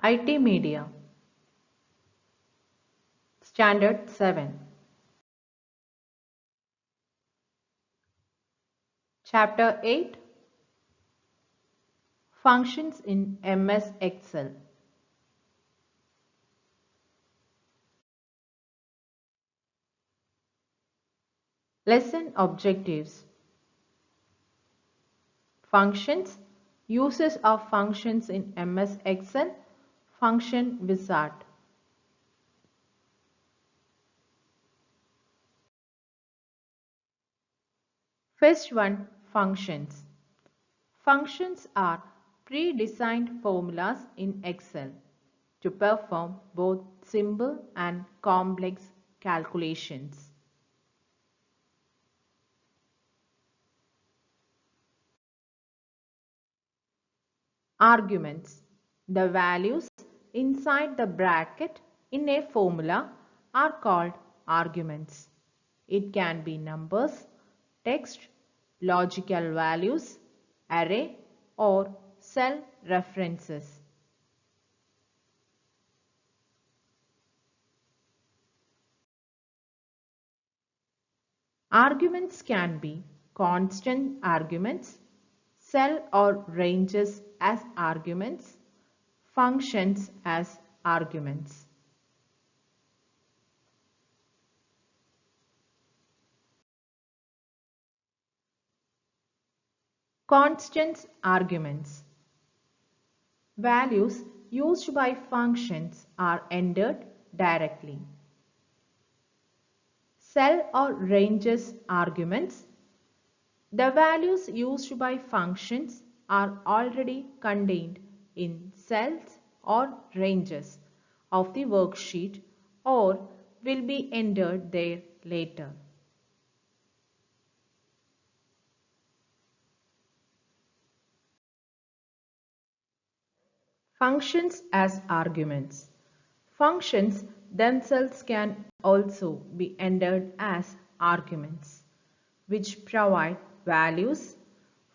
IT Media, Standard 7, Chapter 8, Functions in MS Excel. Lesson Objectives. Functions, uses of functions in MS Excel, Function Wizard. First one, functions. Functions are pre-designed formulas in Excel to perform both simple and complex calculations. Arguments. The values inside the bracket in a formula are called arguments. It can be numbers, text, logical values, array, or cell references. Arguments can be constant arguments, cell or ranges as arguments, functions as arguments. Constant arguments. Values used by functions are entered directly. Cell or ranges arguments. The values used by functions are already contained in cells or ranges of the worksheet or will be entered there later. Functions as arguments. Functions themselves can also be entered as arguments, which provide values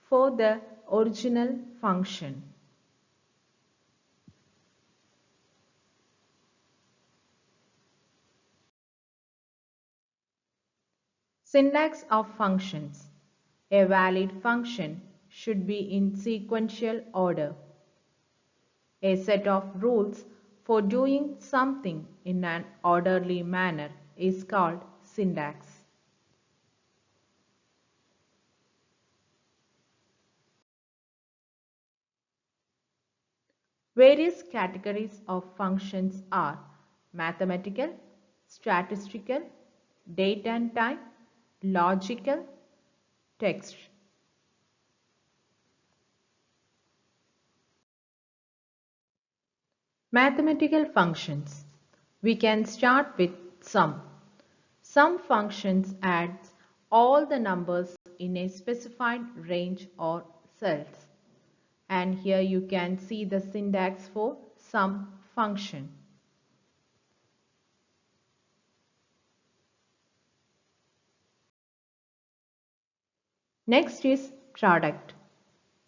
for the original function. Syntax of functions. A valid function should be in sequential order. A set of rules for doing something in an orderly manner is called syntax. Various categories of functions are mathematical, statistical, date and time, logical, text. Mathematical functions. We can start with sum. Sum functions adds all the numbers in a specified range or cells. And here you can see the syntax for sum function. Next is product.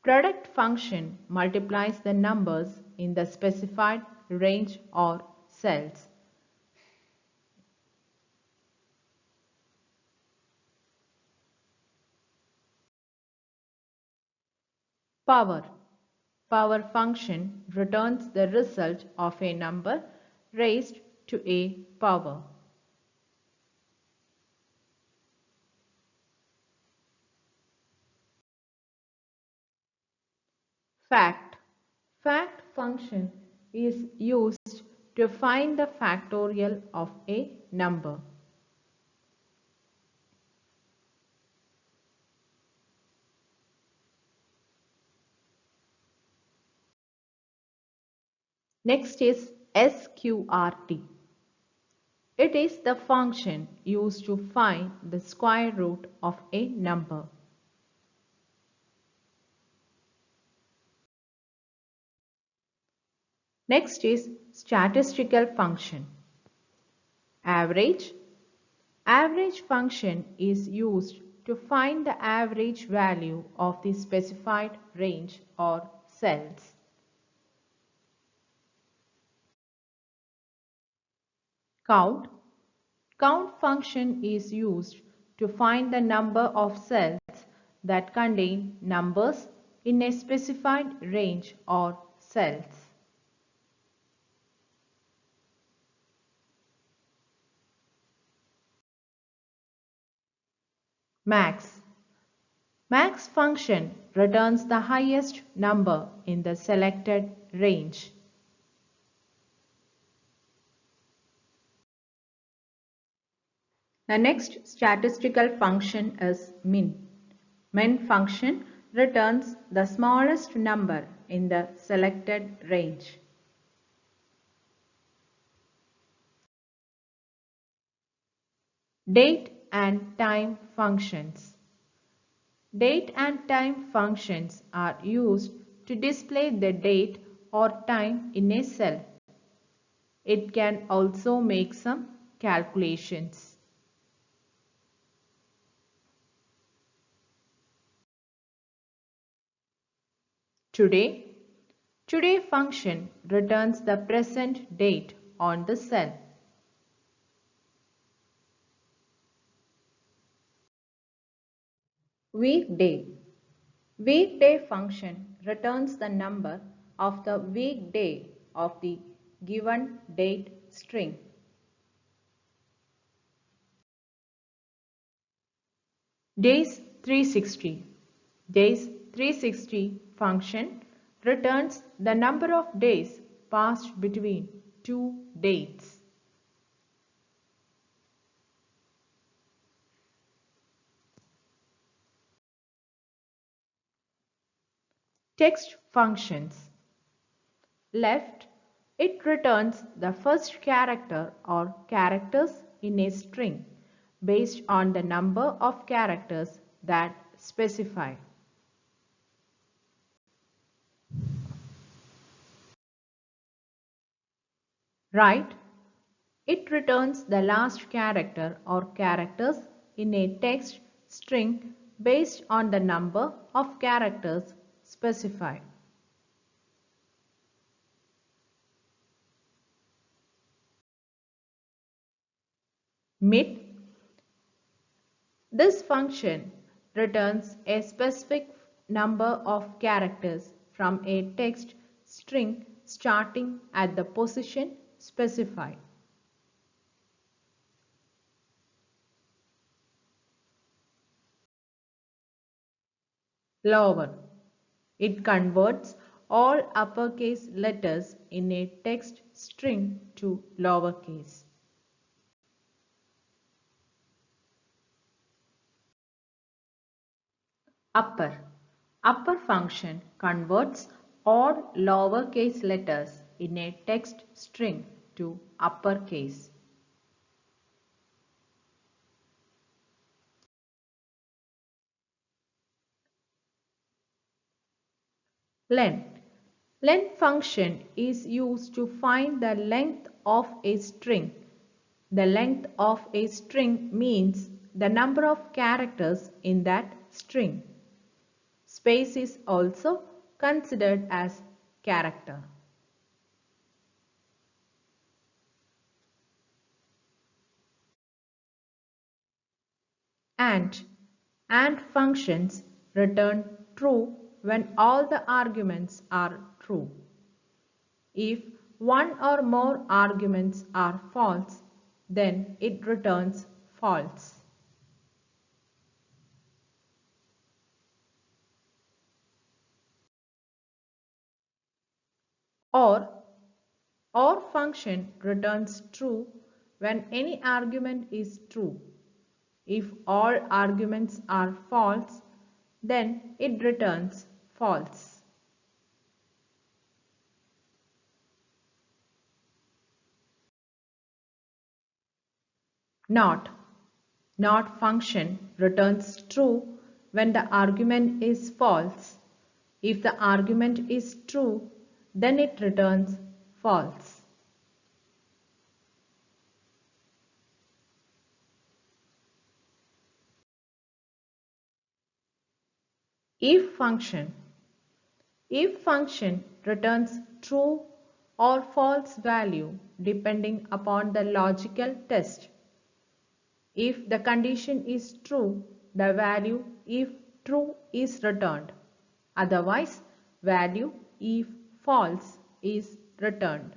Product function multiplies the numbers in the specified range or cells. Power. Power function returns the result of a number raised to a power. Fact. Fact function is used to find the factorial of a number. Next is sqrt. It is the function used to find the square root of a number. Next is statistical function. Average. Average function is used to find the average value of the specified range or cells. Count. Count function is used to find the number of cells that contain numbers in a specified range or cells. Max. Max function returns the highest number in the selected range. The next statistical function is min. Min function returns the smallest number in the selected range. Date and time functions. Date and time functions are used to display the date or time in a cell. It can also make some calculations. Today. Today function returns the present date on the cell. Weekday. Weekday function returns the number of the weekday of the given date string. Days 360. Days 360 function returns the number of days passed between two dates. Text functions. Left, it returns the first character or characters in a string based on the number of characters that specify. Right, it returns the last character or characters in a text string based on the number of characters specified. Mid. This function returns a specific number of characters from a text string starting at the position specified. Lower. It converts all uppercase letters in a text string to lowercase. Upper. Upper function converts all lowercase letters in a text string to uppercase. Len. Len function is used to find the length of a string. The length of a string means the number of characters in that string. Space is also considered as character. And functions return true when all the arguments are true. If one or more arguments are false, then it returns false. Or function returns true when any argument is true. If all arguments are false, then it returns false. Not. Not function returns true when the argument is false. If the argument is true, then it returns false. If function. If function returns true or false value depending upon the logical test. If the condition is true, the value if true is returned. Otherwise, value if false is returned.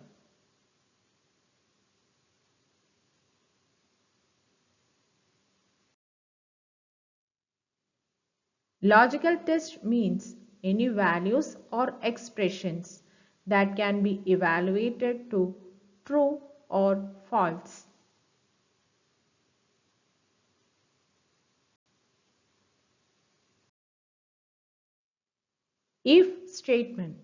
Logical test means any values or expressions that can be evaluated to true or false. If statement.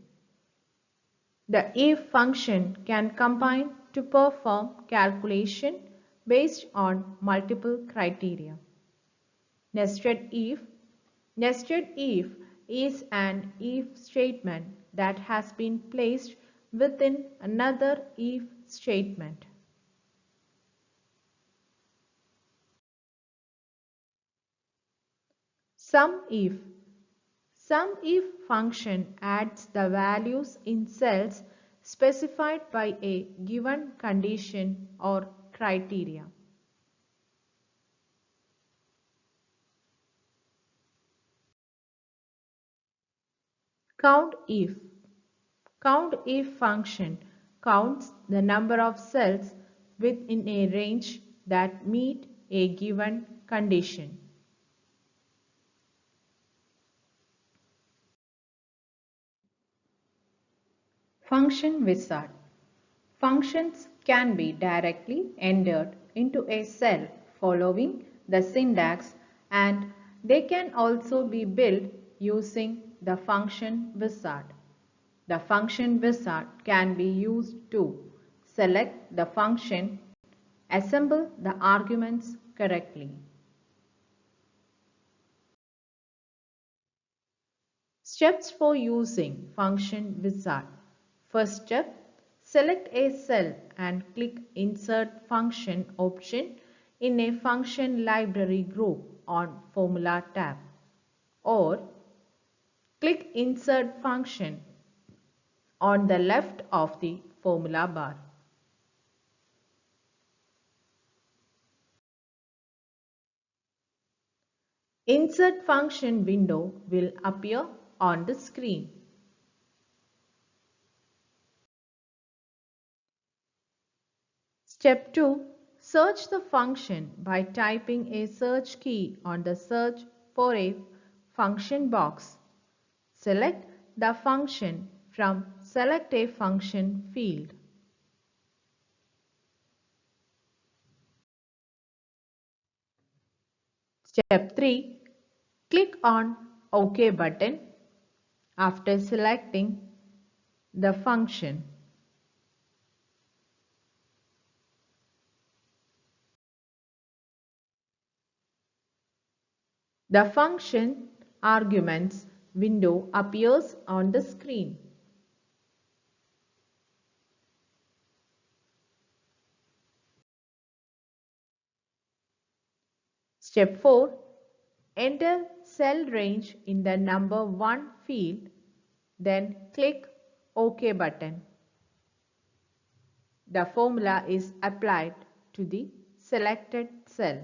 The if function can combine to perform calculation based on multiple criteria. Nested if. Nested if is an if statement that has been placed within another if statement. Sum if. Sum if function adds the values in cells specified by a given condition or criteria. Count if. Count if function counts the number of cells within a range that meet a given condition. Function wizard. Functions can be directly entered into a cell following the syntax, and they can also be built using the function wizard. The function wizard can be used to select the function, assemble the arguments correctly. Steps for using function wizard. First step, select a cell and click Insert Function option in a function library group on Formula tab, or click Insert Function on the left of the formula bar. Insert Function window will appear on the screen. Step 2. Search the function by typing a search key on the Search for a function box. Select the function from Select a function field. Step 3. Click on OK button after selecting the function. The function arguments window appears on the screen. Step 4. Enter cell range in the number 1 field, then click OK button. The formula is applied to the selected cell.